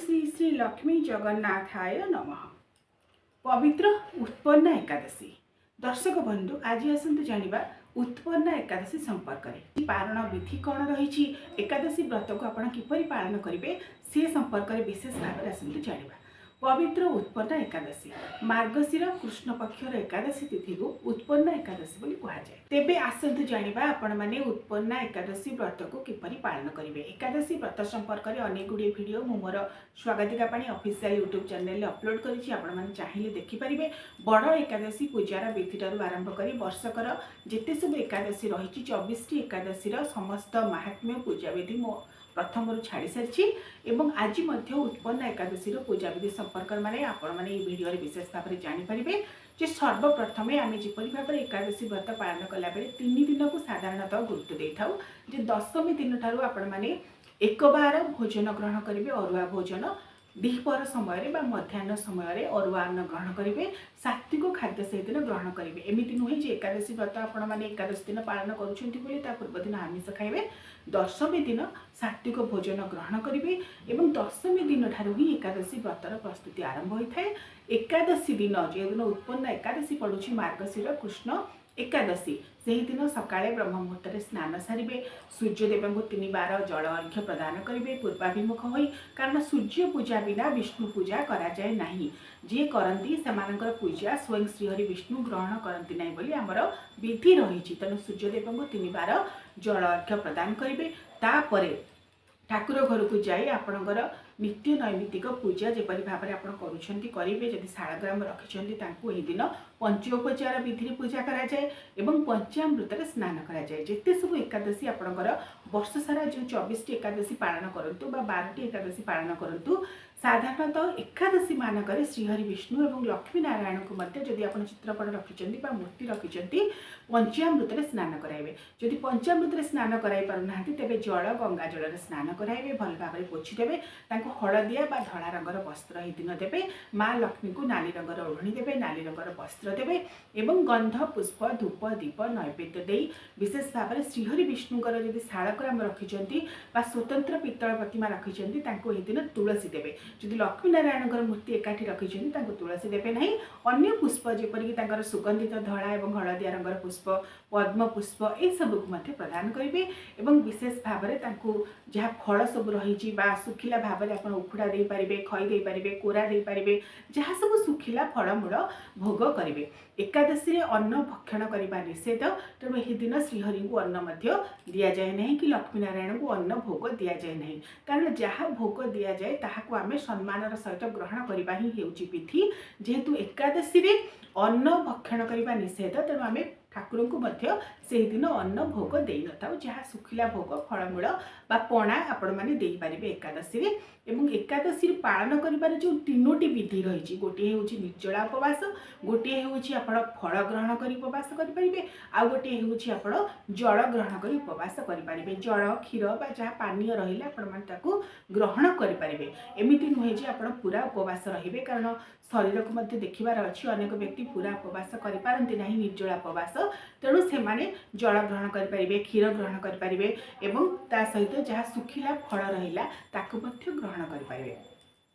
श्री श्री लक्ष्मी जगन्नाथाय नमः। पवित्र उत्पन्ना एकादशी। दर्शक बंधु आज आसतु जानिबा उत्पन्ना एकादशी संपर्क में पारण विधि कौन रही एकादशी व्रत को आपण किपरि पालन करेंगे से संपर्क में विशेष भाव में आसतु जानिबा। पवित्र उत्पन्ना एकादशी मार्गशीर कृष्ण पक्षर एकादशी तिथि को उत्पन्ना एकादशी बोली कहा जाए। तेबे आसतु जानिबा आपण माने उत्पन्ना एकादशी व्रत को किपरि पालन करेंगे। एकादशी व्रत संपर्क में अनेक गुड़िए वीडियो मु मोर स्वागतिका पानी ऑफिशियल यूट्यूब चैनल अपलोड करिछि। आपण माने चाहिए देखि परिबे। बड़ एकादशी पूजार विधिठारु आरंभ करी वर्षकर जेते सब एकादशी रही 24 एकादशी समस्त महात्म्य पूजा विधि मो प्रथम छाड़ी सारी एवं आज उत्पन्न एकादशी पूजा विधि संपर्क में आपण मैंने भिडियो विशेष भाव में जानीपर जे सर्वप्रथमे आम जिपरि भाव में एकादशी व्रत पालन कला बेले 3 दिन को साधारणतः गुरुत्व दे था। जे दशमी दिन ठारू आपण मैंने एक बार भोजन ग्रहण करेंगे अरुआ भोजन दिहपर समय मध्याह्न समय अरुआ अन्न ग्रहण करेंगे सात्विक खाद्य से दिन ग्रहण करेंगे। एमती नुहे जे एकादशी व्रत आपण मैंने एकादशी दिन पालन करुँच पूर्व दिन आमिष खाइबे दशमी दिन सात्विक भोजन ग्रहण करेंगे एवं दशमी दिन ठारू ही एकादशी व्रतर प्रस्तुति आरंभ होता है। एकादशी दिन जो दिन उत्पन्न एकादशी पड़ुछि मार्गशीर कृष्ण एकादशी से ही दिन सकाळे ब्रह्म मुहूर्त स्नान सारे सूर्यदेव को 3 बार जल अर्घ्य प्रदान करेंगे पूर्वाभिमुख हो, कारण सूर्य पूजा बिना विष्णु पूजा करा जाए नहीं। जे करती से पूजा स्वयं श्रीहरि विष्णु ग्रहण करती नहीं बोली आमर विधि रही। तेणु सूर्यदेव को 3 बार जल अर्घ्य प्रदान करेंगे। तापरे ठाकुर घर को जाई आपणकर नित्य नैमित्तिक पूजा जेपरि भाव में आपड़ करेंगे। जदि शालग्राम रखिंट दिन पंचोपचार विधि पूजा करा जाए एवं पंचामृत स्नान करा जाए। जिते सब एकादशी आपणकर वर्ष सारा जो 24 एकादशी पालन करूँ 12 एकादशी पालन करूँ साधारणतः एकादशी मानक श्रीहरि विष्णु और लक्ष्मी नारायण को जदि आप चित्रपट रखिंट मूर्ति रखिंट पंचामृत स्नान कराइबे। जदि पंचामृत स्नान कराई पारना तेबे जल गंगा जल स्नान कराइबे। भल भाव में पोछिदेवे हलदिया बा धला रंगर वस्त्र ही दिन देवे। माँ लक्ष्मी को नाली रंगर ओढ़णी देवे, नाली रंगर वस्त्र देवे एवं गंध पुष्प धूप दीप नैवेद्य दे विशेष भाव में श्रीहरि विष्णुकर जदि शालग्राम रखिंट स्वतंत्र पित्तल प्रतिमा रखिंट दिन तुलसी देवे। जदि लक्ष्मी नारायण मूर्ति एकाठी रखिंट तुलसी देवे नहीं। अन्य पुष्प जेपरिक सुगंधित धला और हलदिया रंगर पुष्प पद्म पुष्प ये सब को प्रदान करेंगे। विशेष भाव में जहाँ फल सब रही सुखिला भाव में आप उखुड़ा दे पारे, खई दे पारे, कोरा दे पारे, जहाँ सब सुखिला फलमूल भोग करेंगे। एकादशी अन्न भक्षण करने निषेध। तेणु यह दिन श्रीहरि को अन्न दि जाए नहीं कि लक्ष्मी नारायण को अन्न भोग दि जाए नहीं, कारण जहाँ भोग दि जाए ताहाको आमे सम्मान सहित ग्रहण करवा ही हेउची विधि। जेहेतु एकादशी रे अन्न भक्षण करने निषेध तेणु आमे ठाकुर को से दिन अन्न भोग दे न था। जहाँ सुखिला भोग फलमूल बा पणा आपण मैंने दे पारे एकादशी रे। एवं एकादशी पालन कर जो 3टी विधि रही गोटे हूँ निर्जला उपवास, गोटे हूँ आप फल ग्रहण कर उपवास करेंगे, आउ गोटे हूँ आप जल ग्रहण कर उपवास करेंगे। जल क्षीर बा जहाँ पानीय रही आपको ग्रहण करेंगे। एमती नुहे जे आप पूरा उपवास रे, कारण शरीर को देखार अच्छी अनेक व्यक्ति पूरा उपवास करपारती ना निर्जला उपवास। तेणु से जल ग्रहण करेंगे, क्षीर ग्रहण करेंगे एवं ता सहित जहाँ सुखिला फल रहा ताकू ग्रहण करेंगे।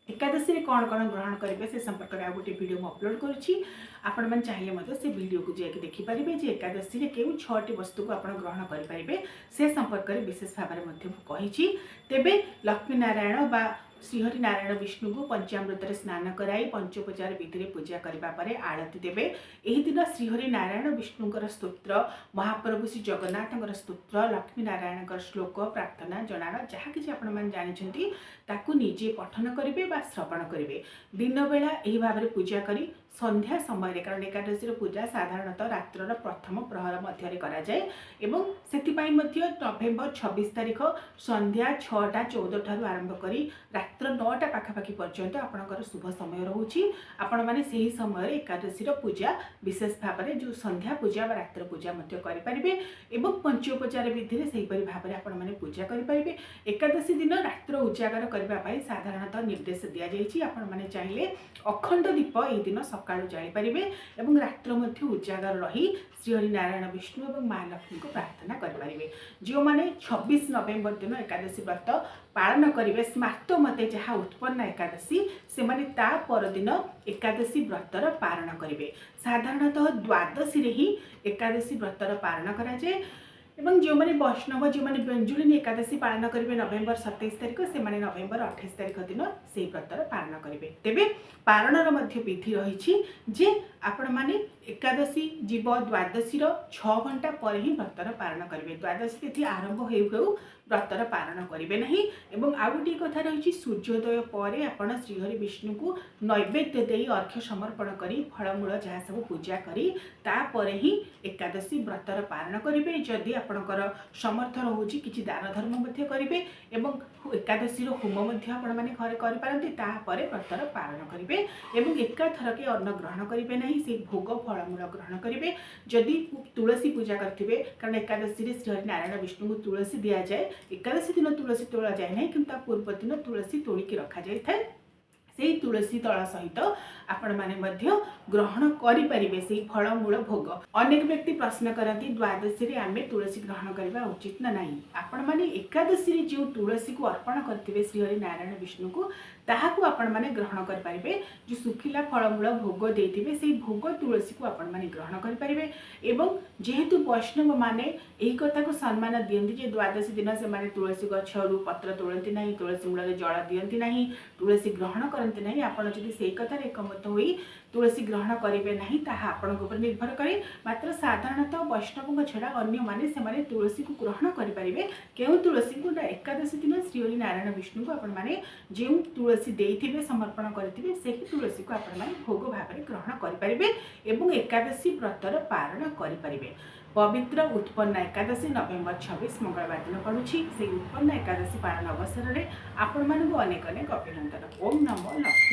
एकादशी रे कौन कौन ग्रहण करेंगे से संपर्क में गोटे वीडियो मुझे अपलोड करुँची। आपण मैंने चाहिए से वीडियो को जाकि देखिपारे जे एकादशी रे केउ 6टी वस्तु को आप ग्रहण करेंगे से संपर्क में विशेष भाव में कही। तेबे लक्ष्मी नारायण बा श्रीहरि नारायण विष्णु को पंचामृत स्नान कराई पंचोपचार विधि पूजा करने पर आरती देवे। यही दिन श्रीहरि नारायण विष्णुकर स्तोत्र, महाप्रभु श्री जगन्नाथ स्तोत्र, लक्ष्मी नारायण श्लोक प्रार्थना जनाण जहाँ कि आपने जानते ताकू निजे पठन करेंगे बा श्रवण करेंगे। दिन बेला यही भाव में पूजा करी संध्या समय, कारण एकादशी पूजा साधारणतः रात्र प्रथम प्रहर मध्य कराए एवं से नवेम्बर 26 तारीख संध्या 6:14 ठारू आरंभ करी रात्र 9टा पाखापाखि पर्यंत आपणकर शुभ समय रोचे। आपण मैंने से समय एकादशी पूजा विशेष भाव में जो संध्या पूजा रात्र पूजा करेंगे एवं पंचोपचार विधि से भाव में आपण मैंने पूजा करेंगे। एकादशी दिन रात्र उजागर करने साधारणतः निर्देश दि जाइए। आपण मैंने चाहिए अखंड दीप यह दिन सकाळु जाई पारिबे एवं रात्र मध्य उजागर रही श्रीहरि नारायण विष्णु और माँ लक्ष्मी को प्रार्थना करें। जो मैंने 26 नवेम्बर दिन एकादशी व्रत पालन करेंगे स्मार्त मते जहाँ उत्पन्न एकादशी से माने ता परदिन एकादशी व्रतर पारण करेंगे। साधारणतः द्वादशी रे ही एकादशी व्रतर पारण करा जाए एवं जो मैंने वैष्णव जो मैंने बेंजुलिनी एकादशी पालन करेंगे नवेम्बर 27 तारिख से माने नवेम्बर 28 तारिख दिन से व्रतर पालन करेंगे। तेबे पारणर मध्य विधि रही जे आपण माने एकादशी जीव द्वादशी 6 घंटा पर ही व्रतर पालन करेंगे। द्वादशी तिथि आरंभ हो व्रतर पालन करेंगे नहीं। एवं आउ गोटे कथा रही सूर्योदय पर आपण श्रीहरि विष्णु को नैवेद्य दे अर्घ्य समर्पण करी फलमूल जहाँ सब पूजा करी तापर ही एकादशी व्रतर पालन करेंगे। जदि आपणकर समर्थ रोचे कि दान धर्म करेंगे एवं एकादशी होम आपण मैंने घरे कर व्रतर पालन करेंगे एवं एकाथरके अन्न ग्रहण करेंगे नहीं। से भोग फलमूल ग्रहण करेंगे। जदि तुलसी पूजा करेंगे कारण एकादशी श्रीहरि नारायण विष्णु को तुलसी दि जाए। एकादशी दिन तुलसी तोड़ा जाए ना कि पूर्व दिन तुलसी तोड़िकी रखा जाए। से तुलसी तला सहित आपण माने मध्य ग्रहण करें से फलमूल भोग। अनेक व्यक्ति प्रश्न करती द्वादशी रे आमे तुलसी ग्रहण करवा उचित ना नहीं। आपण माने एकादशी रे जो तुलसी को अर्पण करथिबे श्रीहरि नारायण विष्णु को ताहाकू आपण माने ग्रहण कर पारिबे। जो सुखिला फलमूल भोग देथिबे से भोग तुलसी को आपण माने ग्रहण कर पारिबे। एवं जेहेतु वैष्णव माने एही कथा को सम्मान दियंती जे द्वादशी दिन से माने तुलसी गछरु पत्र तोड़ती नहीं, तुलसी मूल जल दियंती नहीं, तुलसी ग्रहण करती नहीं। आपण जदि सेही कथार एकमत होई तुलसी ग्रहण करेंगे नहीं ताहा आपन ऊपर निर्भर करे। मात्र साधारणतः वैष्णव छड़ा अन्य माने से माने तुलसी को ग्रहण करें। क्यों तुलसी को एकादशी दिन श्रीहरि नारायण विष्णु को आपण माने जो तुलसी देइथिबे समर्पण करथिबे सेही तुलसी को आपण माने भोग भाव में ग्रहण करें एवं एकादशी व्रतर पारण करें। पवित्र उत्पन्न एकादशी नवेम्बर 26 मंगलवार दिन पड़ुछि। से उत्पन्न एकादशी पालन अवसर में आपण मानक अनेक अनेक अभिनंदन। ओम नमो लक्ष्मी।